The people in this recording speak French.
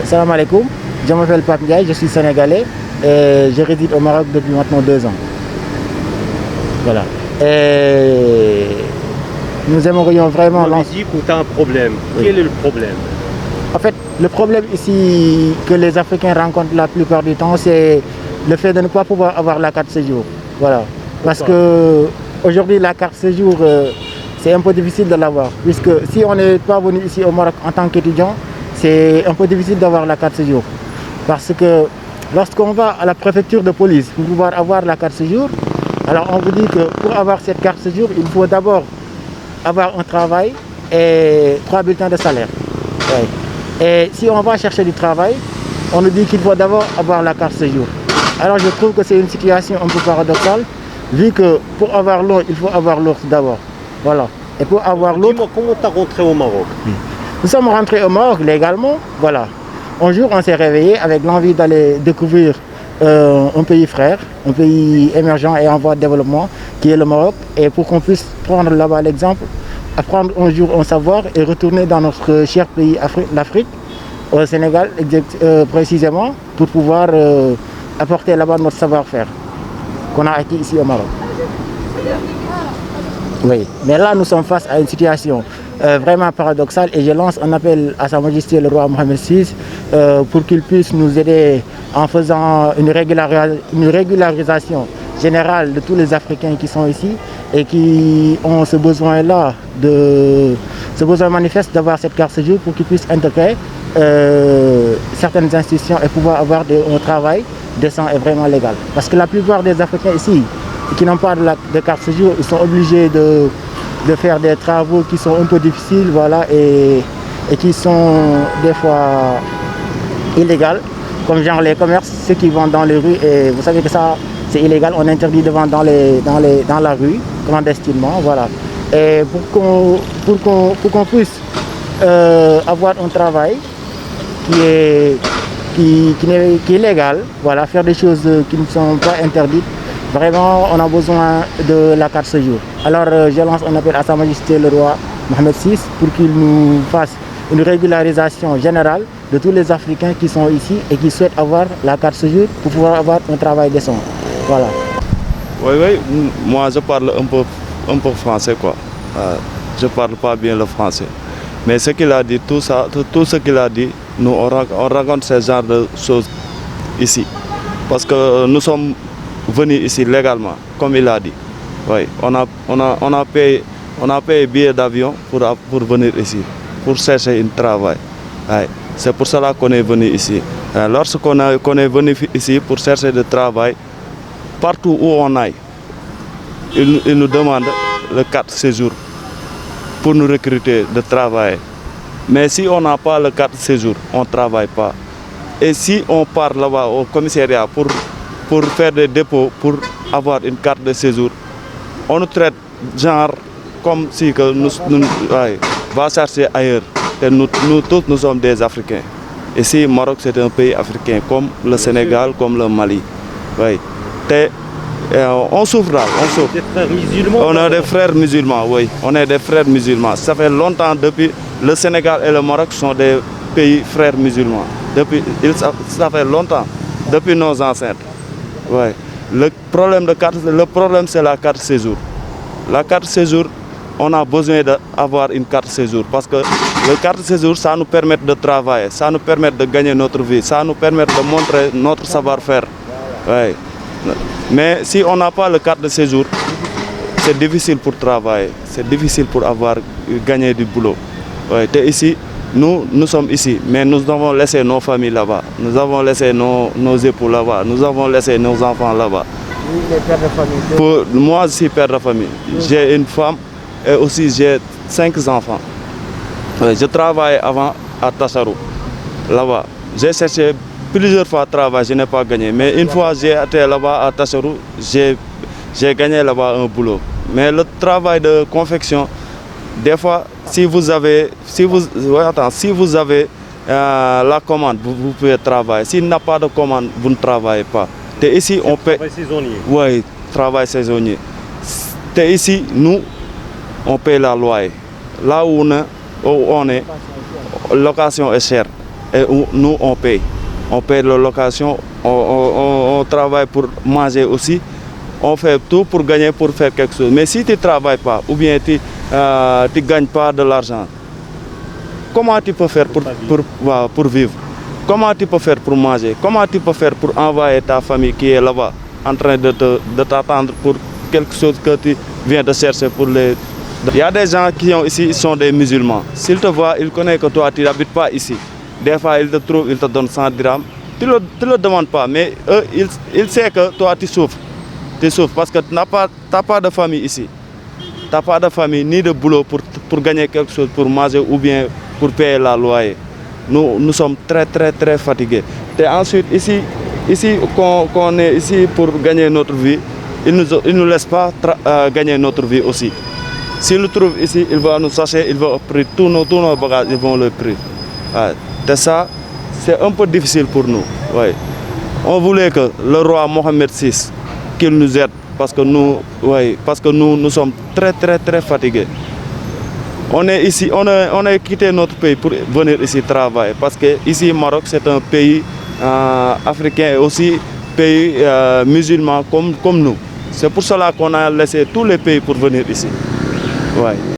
Salam alaikum, je m'appelle Pape Ndiaye, je suis sénégalais et je réside au Maroc depuis maintenant 2 ans. Voilà. Et nous aimerions vraiment lancer. Tu dis que tu as un problème. Oui. Quel est le problème? En fait, le problème ici que les Africains rencontrent la plupart du temps, c'est le fait de ne pas pouvoir avoir la carte séjour. Voilà. Parce que aujourd'hui, la carte séjour, c'est un peu difficile de l'avoir. Puisque si on n'est pas venu ici au Maroc en tant qu'étudiant, c'est un peu difficile d'avoir la carte séjour. Parce que lorsqu'on va à la préfecture de police pour pouvoir avoir la carte séjour, alors on vous dit que pour avoir cette carte séjour, il faut d'abord avoir un travail et 3 bulletins de salaire. Ouais. Et si on va chercher du travail, on nous dit qu'il faut d'abord avoir la carte séjour. Alors je trouve que c'est une situation un peu paradoxale, vu que pour avoir l'un, il faut avoir l'autre d'abord. Voilà. Et pour avoir l'autre... Dis-moi, comment tu es rentré au Maroc? Nous sommes rentrés au Maroc légalement, voilà. Un jour, on s'est réveillé avec l'envie d'aller découvrir un pays frère, un pays émergent et en voie de développement, qui est le Maroc. Et pour qu'on puisse prendre là-bas l'exemple, apprendre un jour un savoir et retourner dans notre cher pays, l'Afrique, au Sénégal précisément, pour pouvoir apporter là-bas notre savoir-faire qu'on a acquis ici au Maroc. Oui, mais là, nous sommes face à une situation vraiment paradoxal et je lance un appel à Sa Majesté le roi Mohamed VI pour qu'il puisse nous aider en faisant une régularisation générale de tous les Africains qui sont ici et qui ont ce besoin-là, ce besoin manifeste d'avoir cette carte séjour pour qu'ils puissent intégrer certaines institutions et pouvoir avoir un travail décent et vraiment légal. Parce que la plupart des Africains ici qui n'ont pas de carte séjour, ils sont obligés de faire des travaux qui sont un peu difficiles, voilà, et qui sont des fois illégaux, comme genre les commerces, ceux qui vendent dans les rues, et vous savez que ça c'est illégal, on interdit de vendre dans la rue, clandestinement, voilà. Et pour qu'on puisse avoir un travail qui est légal, voilà, faire des choses qui ne sont pas interdites. Vraiment, on a besoin de la carte séjour. Alors, je lance un appel à Sa Majesté le roi Mohamed VI pour qu'il nous fasse une régularisation générale de tous les Africains qui sont ici et qui souhaitent avoir la carte séjour pour pouvoir avoir un travail décent. Voilà. Oui, moi je parle un peu français, quoi. Je parle pas bien le français. Mais ce qu'il a dit, tout ce qu'il a dit, nous on rencontre ce genre de choses ici. Parce que nous sommes venir ici légalement, comme il a dit. Oui, on a payé billet d'avion pour venir ici, pour chercher un travail. Oui, c'est pour cela qu'on est venu ici. Lorsqu'on est venu ici pour chercher du travail, partout où on aille, il nous demande le carte séjour pour nous recruter de travail. Mais si on n'a pas le carte séjour, on ne travaille pas. Et si on part là-bas au commissariat pour faire des dépôts, pour avoir une carte de séjour, on nous traite genre comme si que nous va chercher ailleurs. Et nous tous, nous sommes des Africains. Ici, le Maroc, c'est un pays africain, comme le Sénégal, comme le Mali. Oui. On souffre là, on souffre. Des frères musulmans? On a des frères musulmans, oui. On est des frères musulmans. Ça fait longtemps depuis, le Sénégal et le Maroc sont des pays frères musulmans. Ça fait longtemps, depuis nos ancêtres. Ouais. Le problème c'est la carte séjour. La carte séjour, on a besoin d'avoir une carte séjour parce que la carte séjour, ça nous permet de travailler, ça nous permet de gagner notre vie, ça nous permet de montrer notre savoir-faire. Ouais. Mais si on n'a pas la carte de séjour, c'est difficile pour travailler, c'est difficile pour gagner du boulot. Ouais. Et ici, nous sommes ici, mais nous avons laissé nos familles là-bas, nous avons laissé nos époux là-bas, nous avons laissé nos enfants là-bas. Oui, les pères de famille. Moi, je suis père de famille. J'ai une femme et aussi j'ai 5 enfants. Je travaillais avant à Tassarou, là-bas. J'ai cherché plusieurs fois travail, je n'ai pas gagné. Mais une fois j'ai été là-bas à Tassarou, j'ai gagné là-bas un boulot. Mais le travail de confection, des fois, si vous avez la commande, vous pouvez travailler. S'il n'y a pas de commande, vous ne travaillez pas. Et ici, on paie. Travail saisonnier. Oui, travail saisonnier. Et ici, nous, on paie la loyer. Là où on est, la location est chère. et nous on paye. On paye la location, on travaille pour manger aussi. On fait tout pour gagner, pour faire quelque chose. Mais si tu ne travailles pas, ou bien tu ne gagnes pas de l'argent, comment tu peux faire pour vivre? Comment tu peux faire pour manger? Comment tu peux faire pour envoyer ta famille qui est là-bas, en train de t'attendre pour quelque chose que tu viens de chercher pour les... Il y a des gens qui sont ici, ils sont des musulmans. S'ils te voient, ils connaissent que toi, tu n'habites pas ici. Des fois, ils te trouvent, ils te donnent 100 dirhams. Tu ne le demandes pas, mais eux, ils savent que toi, tu souffres. Tu souffres parce que tu n'as pas de famille ici. Tu n'as pas de famille ni de boulot pour gagner quelque chose, pour manger ou bien pour payer la loyer. Nous sommes très fatigués. Et ensuite, ici qu'on est ici pour gagner notre vie, ils ne nous laissent pas gagner notre vie aussi. S'ils nous trouvent ici, ils vont nous chercher, ils vont prendre tous nos bagages, ils vont le prendre. Ouais. Et ça, c'est un peu difficile pour nous. Ouais. On voulait que le roi Mohamed VI qu'il nous aide parce que nous sommes très fatigués. On est ici, on a quitté notre pays pour venir ici travailler parce que ici Maroc c'est un pays africain et aussi pays musulman comme nous. C'est pour cela qu'on a laissé tous les pays pour venir ici. Ouais.